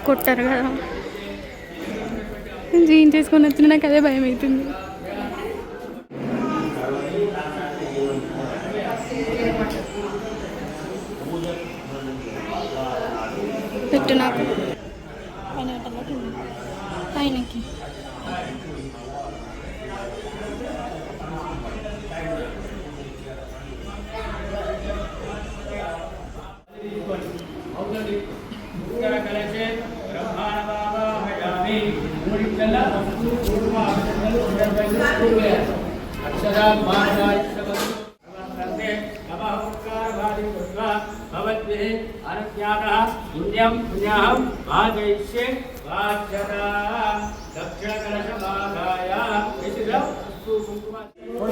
కొట్టారు కదా. జీన్స్ వేసుకొని వచ్చిన నాకు అదే భయం అవుతుంది. పెట్టు నాకు పైనకి.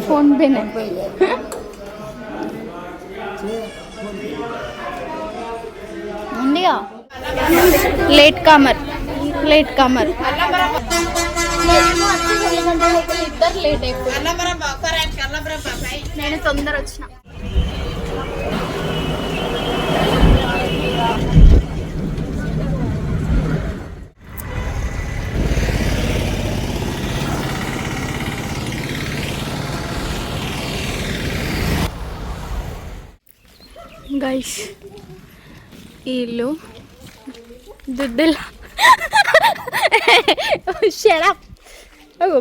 फोन पे नहीं लेट कमर నేను తొందర వచ్చిన. గైస్ ఈ ఇల్లు దుద్దెల షడప్.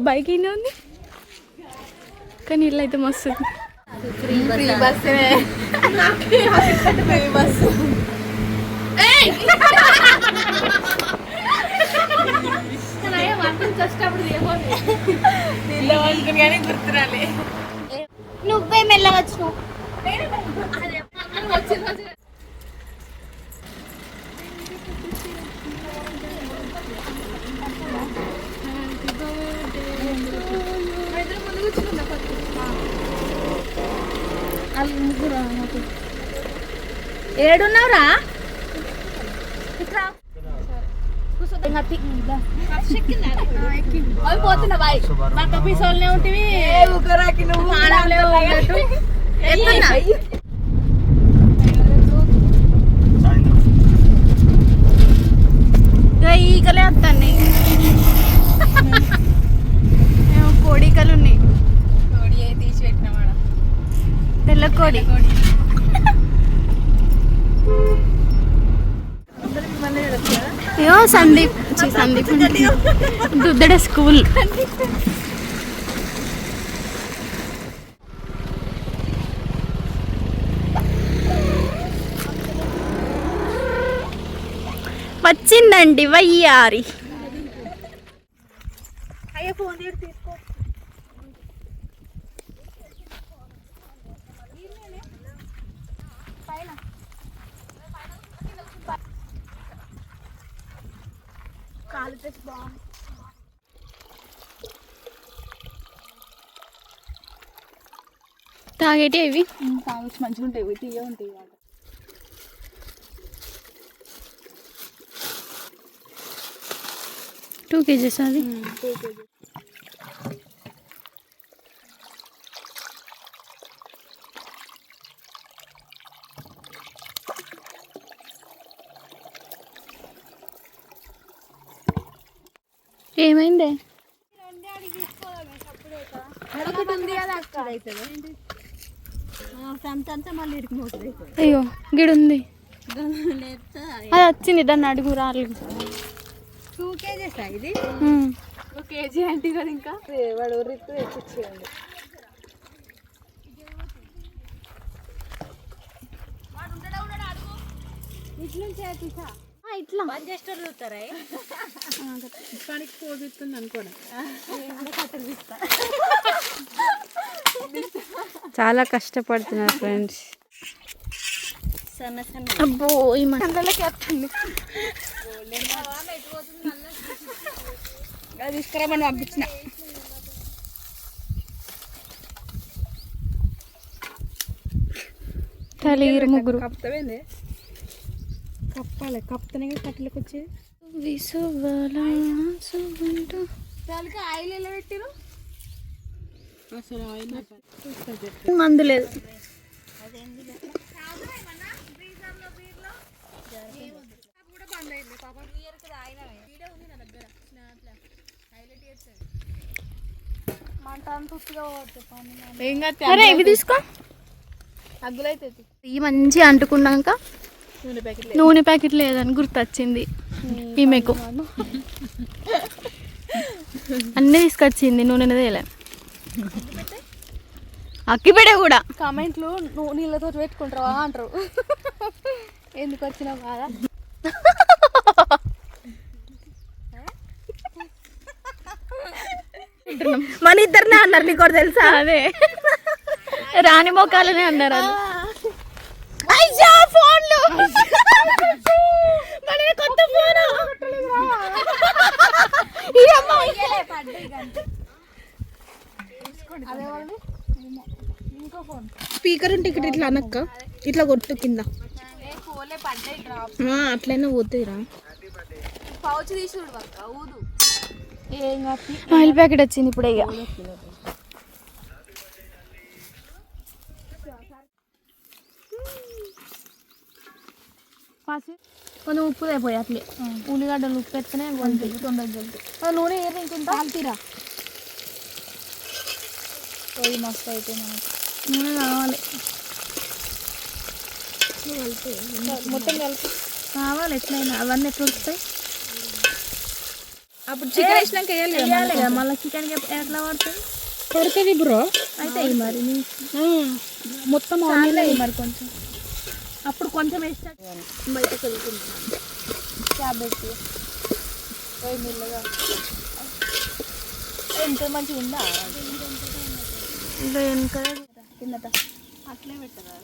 బైక్ అయినా ఉంది కానీ ఇల్లు అయితే మస్తు. ఫ్రీ బస్సు గుర్తురాలే. నువ్వే మెల్లగా వచ్చినావు. ఏడున్నావురా? పోతున్నా బాయ్. పక్క పీసోళ్ళనే ఉంటివి నువ్వు ఈకలే వస్తాయి. కోడికలు ఉన్నాయి. తీసి పెట్టిన తెల్ల కోడి. సందీప్ దుద్దడ స్కూల్. వచ్చిందండి వయ్యారి. తాగేటి ఇవి తాగొచ్చు, మంచిగా ఉంటాయి, తీయ ఉంటాయి. 2 kgs అది. 2 kgs. ఏమైంది? అయ్యో గిడు ఉంది. అది వచ్చింది, దాన్ని అడుగు రాలేదు. 2 kgs ఇది. 1 kg అంటే కదా. ఇంకా వాడు రిక్కు తెచ్చిచ్చేయండి. ఇట్లా ఇట్లా చేస్తారు చూస్తారా? పనికి పోతుంది అనుకోండి. చాలా కష్టపడుతున్నారు ఫ్రెండ్స్. అబ్బో ఈ మండలకి వస్తుంది. తీసుకురామని పంపించిన. తలీరు ముగ్గురు కప్తావేంది? కప్పాలి, కప్తనే కట్టెలకు వచ్చేది. ఆయిల్ ఎలా పెట్టిరు? అసలు ఆయిల్ మందు లేదు. అరే ఇవి తీసుకో. ఈ మంచిగా అంటుకున్నాక నూనె ప్యాకెట్ లేదని గుర్తొచ్చింది ఈమెకు. అన్నీ తీసుకొచ్చింది, నూనె తేలే. అక్కిపెట్టే కూడా కామెంట్లు నీళ్ళతో పెట్టుకుంటావా అంటారు. ఎందుకు వచ్చినా బాధ. మన ఇద్దరినే అన్నారు, నీకు కూడా తెలుసా? అదే రాణి మోకాలనే అన్నారు. ఫోన్లు కొత్త ఫోన్. స్పీకర్ ఉంటే ఇక్కడ ఇట్లా అనక్క, ఇట్లా కొట్టు కింద, అట్లయినా పోతుందిరా. పౌచ్ తీసి ఊదు. ఆయిల్ ప్యాకెట్ వచ్చింది ఇప్పుడు. ఇక కొంచెం ఉప్పు అయిపోయి అట్లే ఉల్లిగడ్డలు ఉప్పు పెట్టుకునే తొందరగా నూనె ఏది ఇంకుంటా తీరా. మస్తు అయితే మనకి నూనె కావాలి, మొత్తం కలిపి కావాలి ఎట్లయినా. అవన్నీ ఎట్లా వస్తాయి? అప్పుడు చికెన్ వేసినాక వేయాలి కదా మళ్ళీ చికెన్ ఎట్లా పడుతుంది? పడుతుంది బ్రో. అయితే మరి మొత్తం మరి కొంచెం అప్పుడు కొంచెం వేస్తా బయటకు వెళ్తున్నాం. క్యాబెట్ మెల్లగా ఎంత మంచిగా ఉందా కిందట అట్లే పెట్టదా.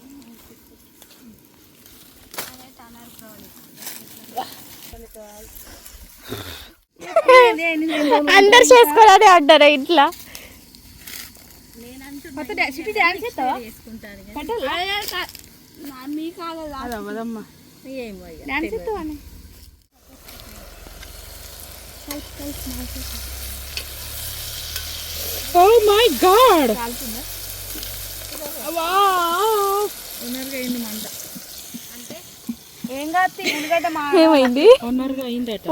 అందరు చేసుకోవాలని అంటారా ఇట్లా? డాన్స్ చేస్తావా? డాన్స్ చేస్తావా? Oh my god! ఏం కాదు ఉల్లిగడ్డ ఏమైంది?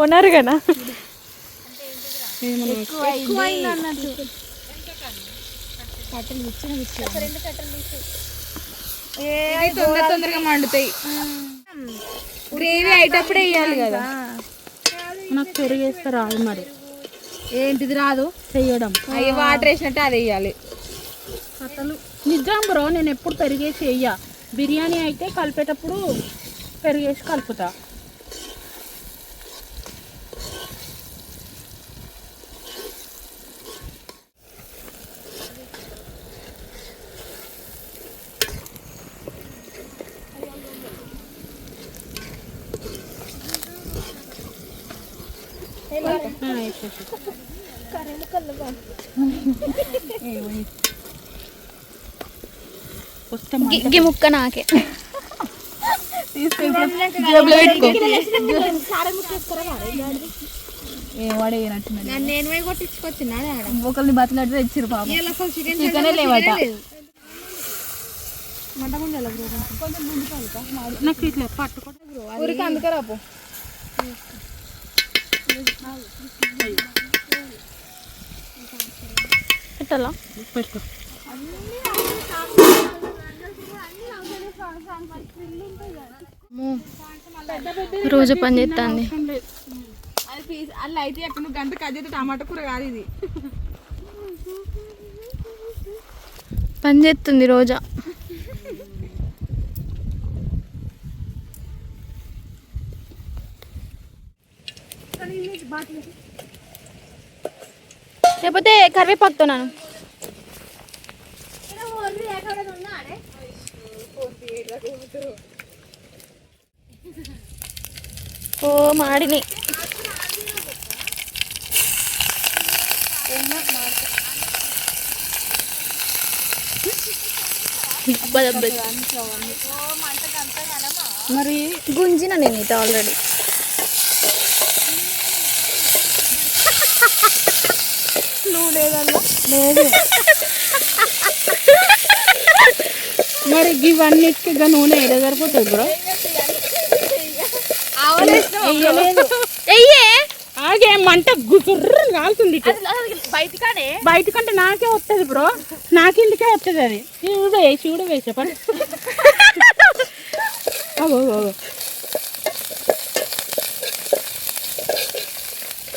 ఒనరుగానా? ఎక్కువ అయింది అన్నట్టు. తొందరగా మండుతాయి. గ్రేవీ అయ్యేటప్పుడే వేయాలి కదా. నాకు పెరిగేస్తే రాదు మరి. ఏంటిది రాదు చెయ్యడం? అవి వాటర్ వేసినట్టు అది వేయాలి. అసలు నిజం బ్రో, నేను ఎప్పుడు పెరిగేసి వేయ. బిర్యానీ అయితే కలిపేటప్పుడు పెరిగేసి కలుపుతా. గిగ్గి ముక్క నాకే నేను పోయి కొట్టించుకొచ్చినా ఒకరిని బతలాడితే తెచ్చిరు పాపం. చికెనే లేవట. నాకు ఇట్లా పట్టుకుంటే ఊరికి అందుకే రాపు. పెట్టాలా? పెట్టుకో. రోజు పని చేస్తుంది. అలా అయితే అక్కడ నువ్వు గంట కట్ చేస్తే టమాటా కూర కాదు ఇది. పని చేస్తుంది రోజా. లేకపోతే కరివేపాకుతో నాను. ఓ మాడిని మరి గుంజిన నేను ఇది ఆల్రెడీ. నువ్వు లేదన్నా లేదు. మరి ఇవన్నిటికి నూనె ఏదో సరిపోతుంది బ్రో. ఆవలేసిన ఆగే మంట గుర్రు కాలుతుంది బయటకానే బయటకంటే నాకే వస్తుంది బ్రో, నాకిందుకే వస్తుంది అది. ఇది కూడా వేసి కూడా వేసే పని.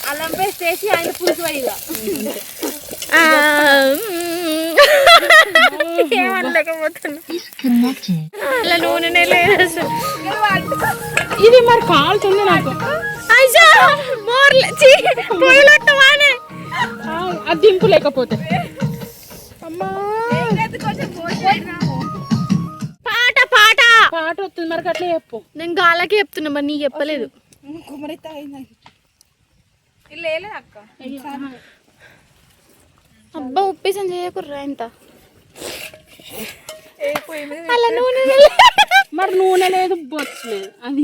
అల్లం పేస్ట్ వేసి ఆయన పులుసు పడిగా అలా నూనెనే లేదు అసలు. ఇది మరి కాలుతుంది నాకు. అది దింపు లేకపోతే పాట పాట పాట వస్తుంది మరి అట్లా చెప్పు. నేను గాలకి చెప్తున్నా మరి నీకు చెప్పలేదు. అక్క అబ్బా ఉప్పేసం చేయకుర్రా ఇంత అలా నూనె మరి నూనె లేదు, బొచ్చు లేదు. అది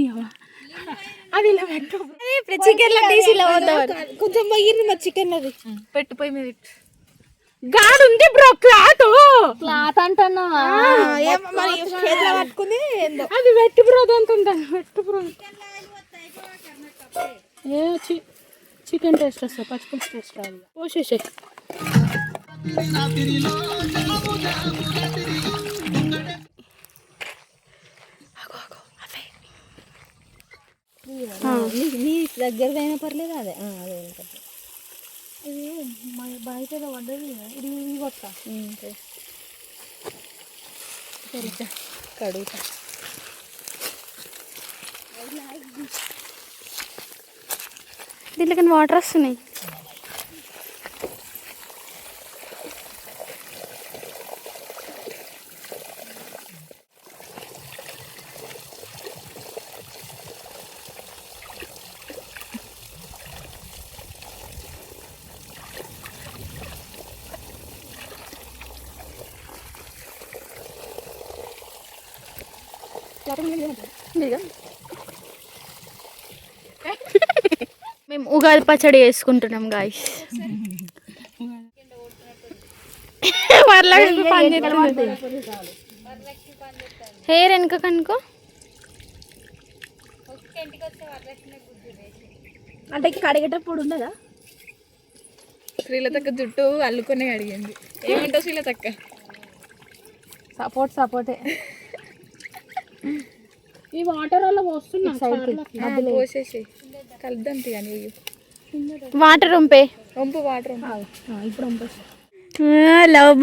అది ఇలా పెట్టు. చికెన్ లో తీసి ఇలా కొంచెం పోయింది మరి చికెన్ అది పెట్టిపోయి మీద గాడు ఉంది బ్రో, క్లాత్ క్లాత్ అంటున్నావా? పట్టుకుని అది వెట్టు బ్రో, దాంతో వెట్టు బ్రో. ఏ చికెన్ టేస్ట్ వస్తుంది, పచ్చిపులుసు టేస్ట్ రాదు. పోసేసే నీ దగ్గరదైనా పర్లేదు. అదే అదే ఇది బయట పడ్డది. ఇది కొత్త సరిగ్గా కడుగుతా. దీంట్లో కానీ వాటర్ వస్తున్నాయి. మేము ఉగాది పచ్చడి వేసుకుంటున్నాం గాయస్. హెయిర్ వెనక కనుకో అంటే కడిగేటప్పుడు ఉండదా? శ్రీలతక్క జుట్టు అల్లుకునే అడిగింది. ఏమంటావు శ్రీలతక్క? సపోర్టే. ఈ వాటర్ వల్ల వస్తున్నా పోసేసి కలుద్దాం కానీ వాటర్ వంపే వాటర్ ఇప్పుడు లవ్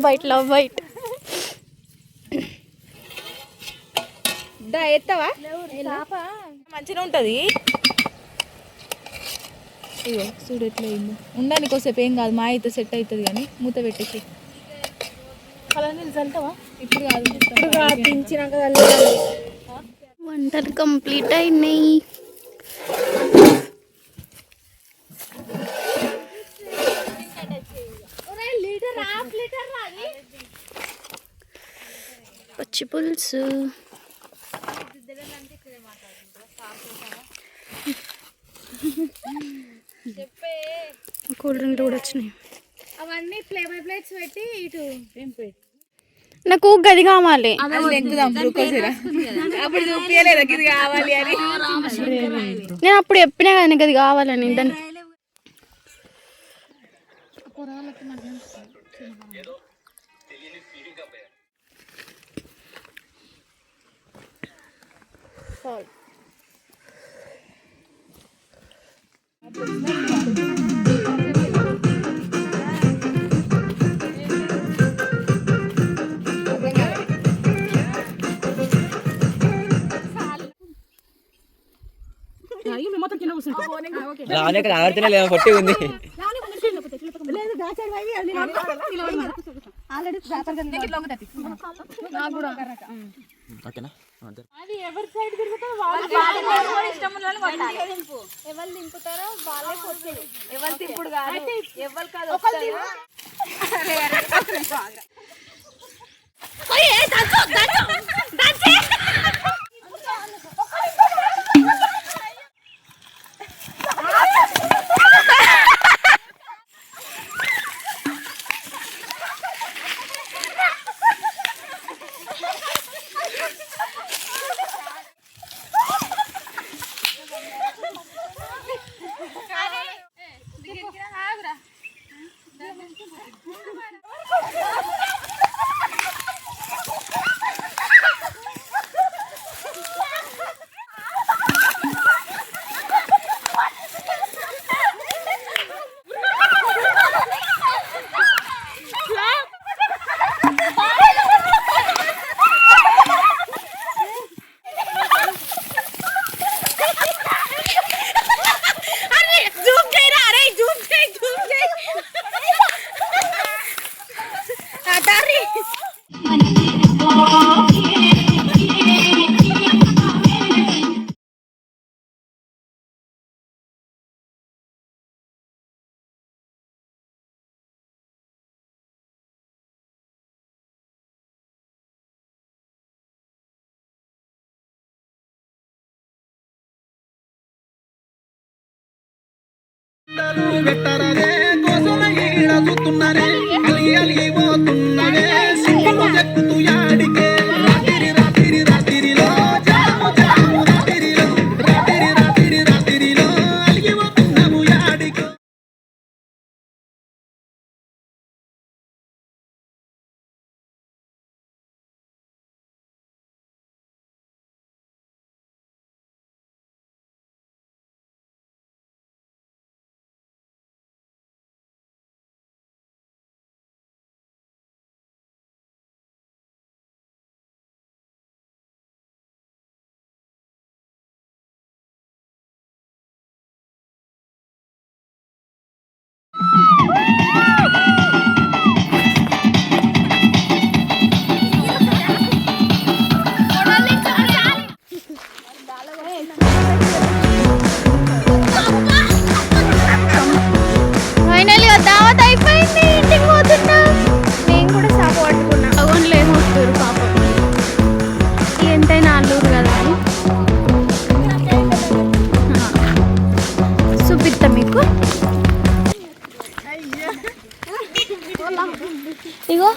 బైట్స్ లవ్ బైట్ ఎత్తవా మంచిగా ఉంటది. ఇగో చూడు ఎట్లా అయింది. ఉండడానికి కొద్దిసేపు ఏం కాదు, మా అయితే సెట్ అవుతుంది కానీ మూత పెట్టేసి అలా నిలిచంటావా? ఇప్పుడు కాదు, దించినాక వంటలు కంప్లీట్ అయినాయి. పచ్చి పులుసు కూల్ డ్రింక్లు కూడా వచ్చినాయి. అవన్నీ ఫ్లేవర్ ప్లేట్స్ పెట్టి ఇటు నాకు గది కావాలి. అప్పుడు చూపించలేదు ఇది కావాలి అని. నేను అప్పుడు చెప్పినా కదా నాకు అది కావాలని. దాన్ని పొట్టి ఉంది. అది ఎవరి సైడ్ తిరుగుతారో ఎవరు దింపుతారో వాళ్ళే కొట్టేది. ఎవరు తిప్పుడు కాదు, ఎవరు కాదు. ఫైనల్గా దావత్ అయిపోయింది, ఇంటికి పోతున్నాం. నేను కూడా సాగు పట్టుకున్నా. అవునులే వస్తారు పాపం, ఎంతైనా అల్లూరు కదా అని చూపిస్తా మీకు. ఇగో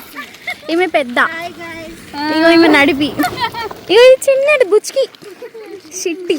ఈమె పెద్ద, ఇగో ఈమె నడిపి, ఇగో ఇది చిన్నది బుచ్కి షిట్టి.